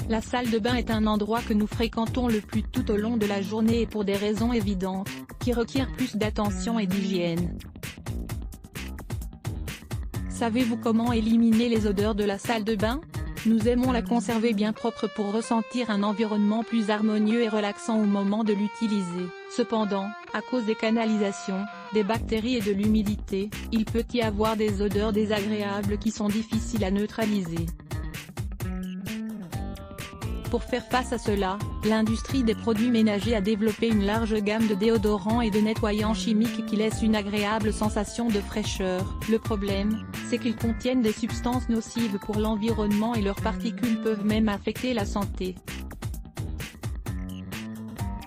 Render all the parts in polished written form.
La salle de bain est un endroit que nous fréquentons le plus tout au long de la journée et pour des raisons évidentes, qui requièrent plus d'attention et d'hygiène. Savez-vous comment éliminer les odeurs de la salle de bain? Nous aimons la conserver bien propre pour ressentir un environnement plus harmonieux et relaxant au moment de l'utiliser. Cependant, à cause des canalisations, des bactéries et de l'humidité, il peut y avoir des odeurs désagréables qui sont difficiles à neutraliser. Pour faire face à cela, l'industrie des produits ménagers a développé une large gamme de déodorants et de nettoyants chimiques qui laissent une agréable sensation de fraîcheur. Le problème, c'est qu'ils contiennent des substances nocives pour l'environnement et leurs particules peuvent même affecter la santé.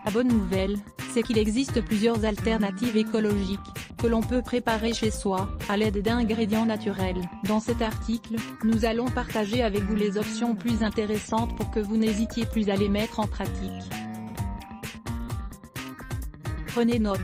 La bonne nouvelle, c'est qu'il existe plusieurs alternatives écologiques, que l'on peut préparer chez soi, à l'aide d'ingrédients naturels. Dans cet article, nous allons partager avec vous les options plus intéressantes pour que vous n'hésitiez plus à les mettre en pratique. Prenez note.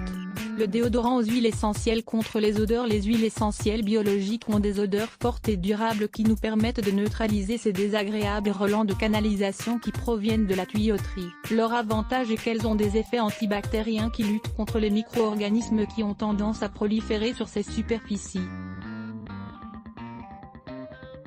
Le déodorant aux huiles essentielles contre les odeurs. Les huiles essentielles biologiques ont des odeurs fortes et durables qui nous permettent de neutraliser ces désagréables relents de canalisation qui proviennent de la tuyauterie. Leur avantage est qu'elles ont des effets antibactériens qui luttent contre les micro-organismes qui ont tendance à proliférer sur ces superficies.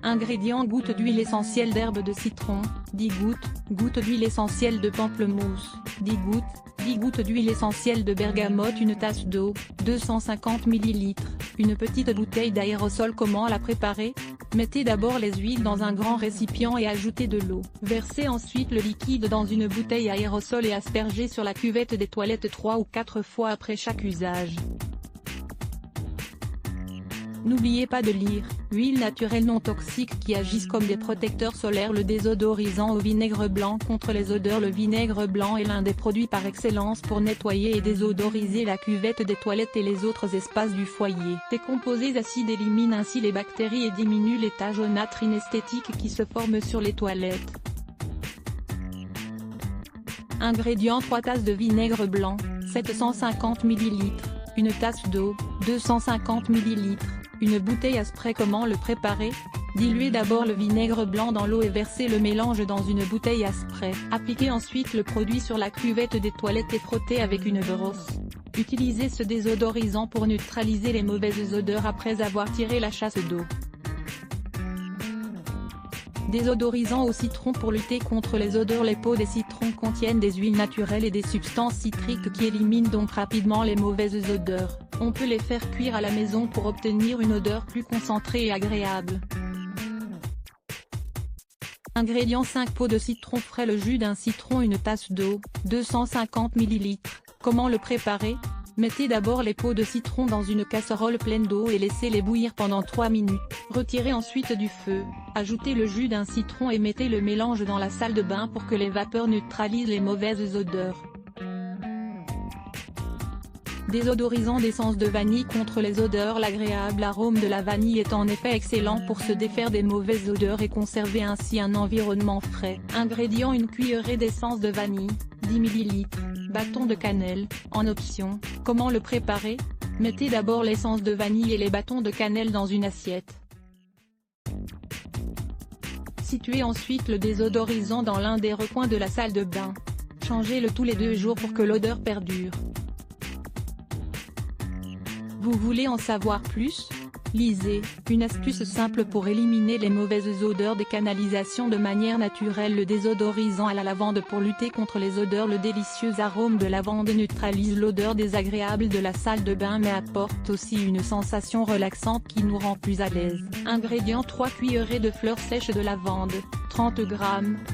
Ingrédients: gouttes d'huile essentielle d'herbe de citron, 10 gouttes, gouttes d'huile essentielle de pamplemousse, 10 gouttes, 10 gouttes d'huile essentielle de bergamote, une tasse d'eau, 250 ml, une petite bouteille d'aérosol. Comment la préparer? Mettez d'abord les huiles dans un grand récipient et ajoutez de l'eau. Versez ensuite le liquide dans une bouteille aérosol et aspergez sur la cuvette des toilettes 3 ou 4 fois après chaque usage. N'oubliez pas de lire « Huiles naturelles non toxiques qui agissent comme des protecteurs solaires ». Le désodorisant au vinaigre blanc contre les odeurs. Le vinaigre blanc est l'un des produits par excellence pour nettoyer et désodoriser la cuvette des toilettes et les autres espaces du foyer. Ces composés acides éliminent ainsi les bactéries et diminuent les taches jaunâtres inesthétiques qui se forment sur les toilettes. Ingrédients: 3 tasses de vinaigre blanc, 750 ml, une tasse d'eau, 250 ml, une bouteille à spray. Comment le préparer? Diluez d'abord le vinaigre blanc dans l'eau et versez le mélange dans une bouteille à spray. Appliquez ensuite le produit sur la cuvette des toilettes et frottez avec une brosse. Utilisez ce désodorisant pour neutraliser les mauvaises odeurs après avoir tiré la chasse d'eau. Désodorisant au citron pour lutter contre les odeurs. Les peaux des citrons contiennent des huiles naturelles et des substances citriques qui éliminent donc rapidement les mauvaises odeurs. On peut les faire cuire à la maison pour obtenir une odeur plus concentrée et agréable. Ingrédients: 5 peaux de citron frais. Le jus d'un citron, une tasse d'eau, 250 ml. Comment le préparer? Mettez d'abord les peaux de citron dans une casserole pleine d'eau et laissez-les bouillir pendant 3 minutes. Retirez ensuite du feu, ajoutez le jus d'un citron et mettez le mélange dans la salle de bain pour que les vapeurs neutralisent les mauvaises odeurs. Désodorisant d'essence de vanille contre les odeurs. L'agréable arôme de la vanille est en effet excellent pour se défaire des mauvaises odeurs et conserver ainsi un environnement frais. Ingrédients: une cuillerée d'essence de vanille, 10 ml, bâton de cannelle, en option. Comment le préparer? Mettez d'abord l'essence de vanille et les bâtons de cannelle dans une assiette. Situez ensuite le désodorisant dans l'un des recoins de la salle de bain. Changez-le tous les 2 jours pour que l'odeur perdure. Vous voulez en savoir plus? Lisez « Une astuce simple pour éliminer les mauvaises odeurs des canalisations de manière naturelle ». Le désodorisant à la lavande pour lutter contre les odeurs. Le délicieux arôme de lavande neutralise l'odeur désagréable de la salle de bain mais apporte aussi une sensation relaxante qui nous rend plus à l'aise. Ingrédients: 3 cuillerées de fleurs sèches de lavande, 30 g,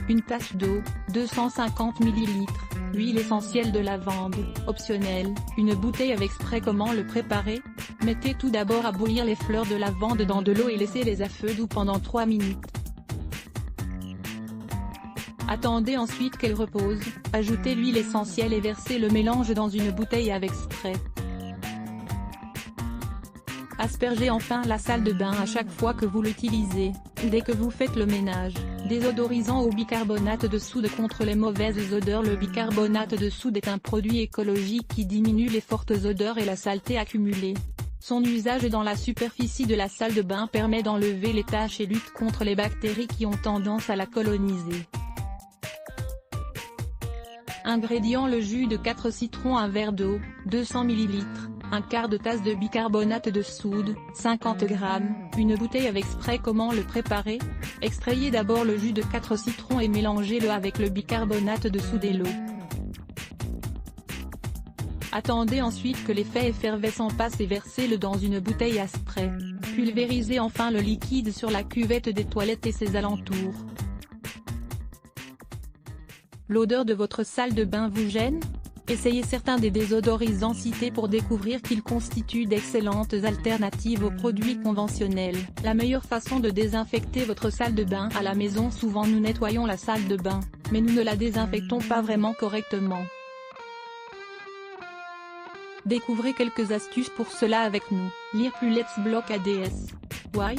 une tasse d'eau, 250 ml, huile essentielle de lavande, optionnelle, une bouteille avec spray. Comment le préparer? Mettez tout d'abord à bouillir les fleurs de lavande dans de l'eau et laissez-les à feu doux pendant 3 minutes. Attendez ensuite qu'elles reposent, ajoutez l'huile essentielle et versez le mélange dans une bouteille avec spray. Aspergez enfin la salle de bain à chaque fois que vous l'utilisez, dès que vous faites le ménage. Désodorisant au bicarbonate de soude contre les mauvaises odeurs. Le bicarbonate de soude est un produit écologique qui diminue les fortes odeurs et la saleté accumulée. Son usage dans la superficie de la salle de bain permet d'enlever les taches et lutte contre les bactéries qui ont tendance à la coloniser. Ingrédients: le jus de 4 citrons, un verre d'eau, 200 ml, un quart de tasse de bicarbonate de soude, 50 g, une bouteille avec spray. Comment le préparer? Extrayez d'abord le jus de 4 citrons et mélangez-le avec le bicarbonate de soude et l'eau. Attendez ensuite que l'effet effervescent passe et versez-le dans une bouteille à spray. Pulvérisez enfin le liquide sur la cuvette des toilettes et ses alentours. L'odeur de votre salle de bain vous gêne? Essayez certains des désodorisants cités pour découvrir qu'ils constituent d'excellentes alternatives aux produits conventionnels. La meilleure façon de désinfecter votre salle de bain à la maison: souvent nous nettoyons la salle de bain, mais nous ne la désinfectons pas vraiment correctement. Découvrez quelques astuces pour cela avec nous. Lire plus. Let's Block ADS. Why?